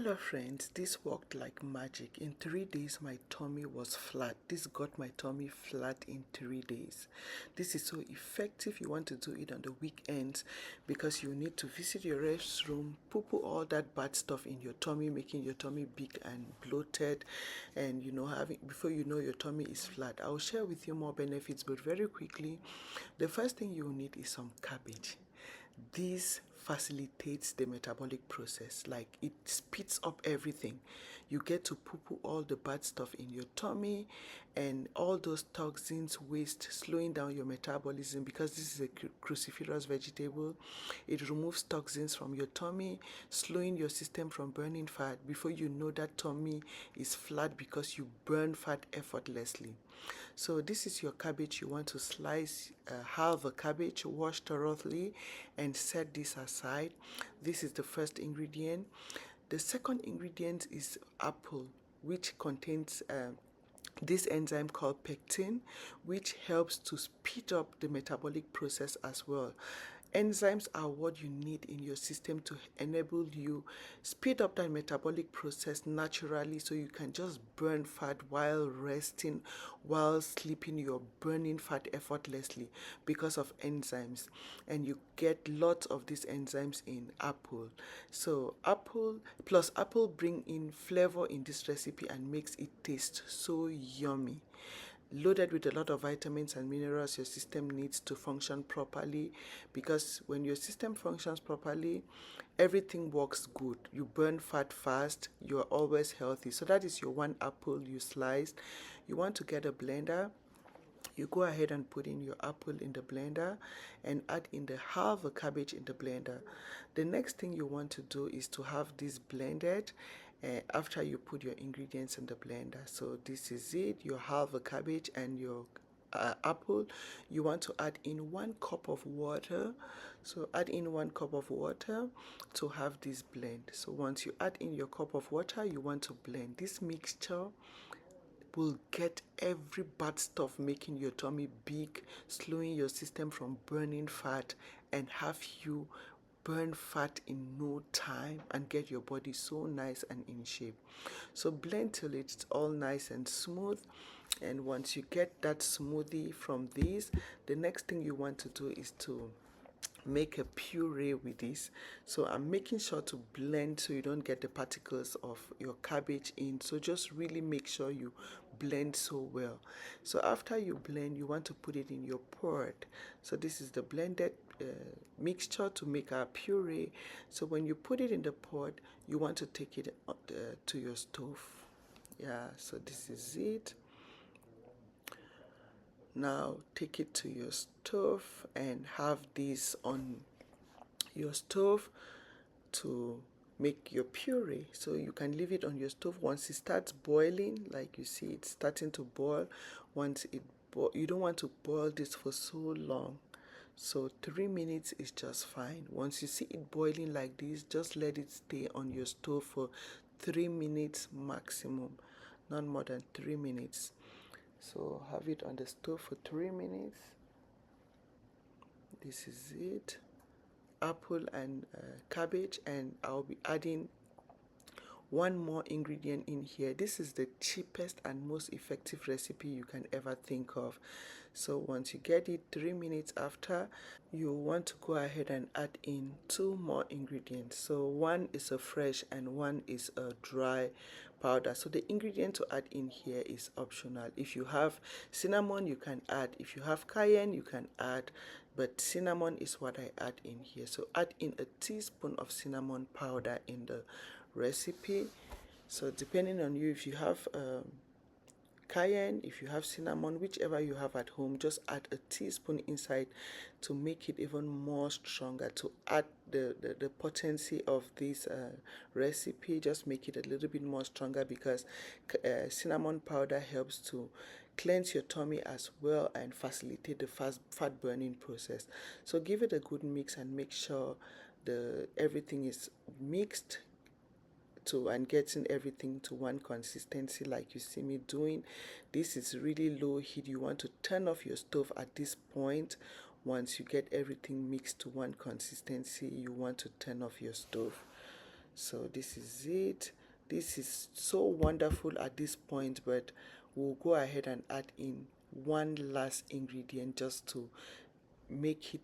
Hello friends, this worked like magic. In 3 days my tummy was flat. This got my tummy flat in 3 days. This is so effective. You want to do it on the weekends because you need to visit your restroom, poo all that bad stuff in your tummy, making your tummy big and bloated, and having before you know your tummy is flat. I'll share with you more benefits, but very quickly, the first thing you will need is some cabbage. This facilitates the metabolic process, like it speeds up everything. You get to poo all the bad stuff in your tummy and all those toxins, waste, slowing down your metabolism because this is a cruciferous vegetable. It removes toxins from your tummy, slowing your system from burning fat. Before you know, that tummy is flat because you burn fat effortlessly. So this is your cabbage. You want to slice half a cabbage, wash thoroughly, and set this aside. This is the first ingredient. The second ingredient is apple, which contains this enzyme called pectin, which helps to speed up the metabolic process as well. Enzymes are what you need in your system to enable you speed up that metabolic process naturally, so you can just burn fat while resting, while sleeping. You're burning fat effortlessly because of enzymes, and you get lots of these enzymes in apple. So apple bring in flavor in this recipe and makes it taste so yummy. Loaded with a lot of vitamins and minerals your system needs to function properly, because when your system functions properly, everything works good. You burn fat fast, you're always healthy. So that is your one apple you sliced. You want to get a blender. You go ahead and put in your apple in the blender and add in the half a cabbage in the blender. The next thing you want to do is to have this blended after you put your ingredients in the blender. So this is it. You have a cabbage and your apple. You want to add in 1 cup of water. So add in 1 cup of water to have this blend. So once you add in your cup of water, you want to blend this mixture. Will get every bad stuff making your tummy big, slowing your system from burning fat, and have you burn fat in no time and get your body so nice and in shape. So blend till it's all nice and smooth. And once you get that smoothie from this, the next thing you want to do is to make a puree with this. So I'm making sure to blend so you don't get the particles of your cabbage in. So just really make sure you blend so well. So after you blend, you want to put it in your pot. So this is the blended mixture to make our puree. So when you put it in the pot, you want to take it to your stove. Yeah, so this is it. Now take it to your stove and have this on your stove to make your puree. So you can leave it on your stove. Once it starts boiling, like you see it's starting to boil, you don't want to boil this for so long. So 3 minutes is just fine. Once you see it boiling like this, just let it stay on your stove for 3 minutes maximum, not more than 3 minutes. So have it on the stove for 3 minutes. This is it. Apple and cabbage, and I'll be adding one more ingredient in here. This is the cheapest and most effective recipe you can ever think of. So once you get it 3 minutes after, you want to go ahead and add in 2 more ingredients. So one is a fresh and one is a dry powder. So the ingredient to add in here is optional. If you have cinnamon, you can add. If you have cayenne, you can add, but cinnamon is what I add in here. So add in a teaspoon of cinnamon powder in the recipe. So depending on you, if you have cayenne, if you have cinnamon, whichever you have at home, just add a teaspoon inside to make it even more stronger, to add the potency of this recipe. Just make it a little bit more stronger, because cinnamon powder helps to cleanse your tummy as well and facilitate the fat burning process. So give it a good mix and make sure everything is mixed and getting everything to one consistency like you see me doing. This is really low heat. You want to turn off your stove at this point. Once you get everything mixed to one consistency, you want to turn off your stove. So this is it. This is so wonderful at this point, but we'll go ahead and add in one last ingredient just to make it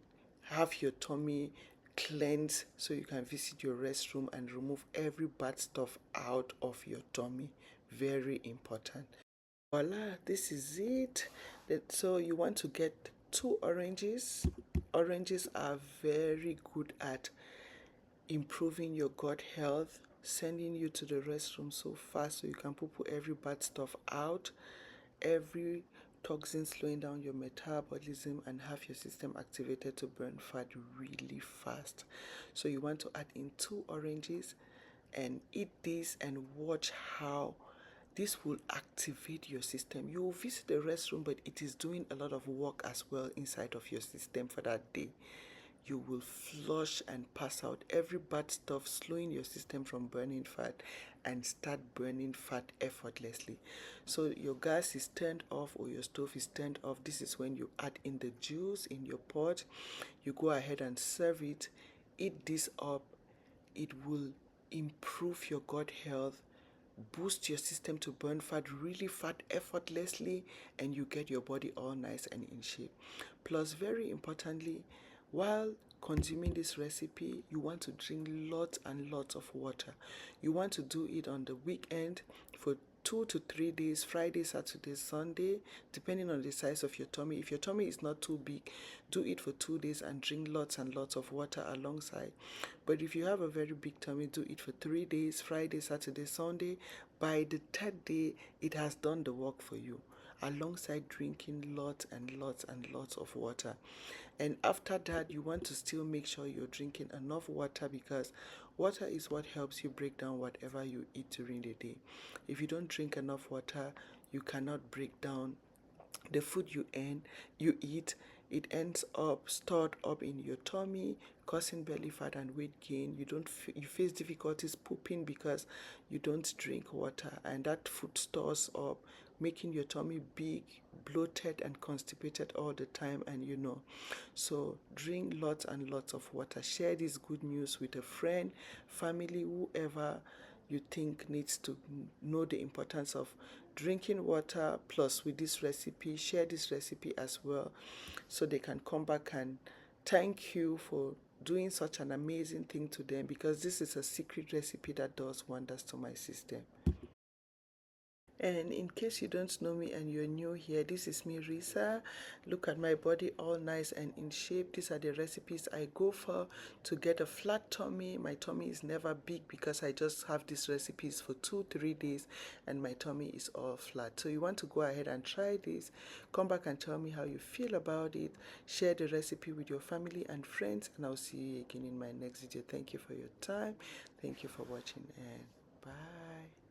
have your tummy cleanse so you can visit your restroom and remove every bad stuff out of your tummy. Very important. Voila, this is it. So you want to get 2 oranges. Oranges are very good at improving your gut health, sending you to the restroom so fast so you can poo every bad stuff out, every toxin slowing down your metabolism and have your system activated to burn fat really fast. So you want to add in 2 oranges and eat this and watch how this will activate your system. You will visit the restroom, but it is doing a lot of work as well inside of your system for that day. You will flush and pass out every bad stuff, slowing your system from burning fat and start burning fat effortlessly. So your gas is turned off or your stove is turned off. This is when you add in the juice in your pot. You go ahead and serve it. Eat this up. It will improve your gut health, boost your system to burn fat really fat effortlessly, and you get your body all nice and in shape. Plus, very importantly, while consuming this recipe, you want to drink lots and lots of water. You want to do it on the weekend for 2 to 3 days, Friday, Saturday, Sunday, depending on the size of your tummy. If your tummy is not too big, do it for 2 days and drink lots and lots of water alongside. But if you have a very big tummy, do it for 3 days, Friday, Saturday, Sunday. By the third day, it has done the work for you, alongside drinking lots and lots and lots of water. And after that, you want to still make sure you're drinking enough water, because water is what helps you break down whatever you eat during the day. If you don't drink enough water, you cannot break down the food you eat. It ends up stored up in your tummy, causing belly fat and weight gain. You face difficulties pooping because you don't drink water, and that food stores up, making your tummy big, bloated and constipated all the time. And so drink lots and lots of water. Share this good news with a friend, family, whoever you think needs to know the importance of drinking water. Plus, with this recipe, share this recipe as well so they can come back and thank you for doing such an amazing thing to them, because this is a secret recipe that does wonders to my system. And in case you don't know me and you're new here, this is me, Risa. Look at my body, all nice and in shape. These are the recipes I go for to get a flat tummy. My tummy is never big because I just have these recipes for 2-3 days and my tummy is all flat. So you want to go ahead and try this. Come back and tell me how you feel about it. Share the recipe with your family and friends, and I'll see you again in my next video. Thank you for your time. Thank you for watching, and bye.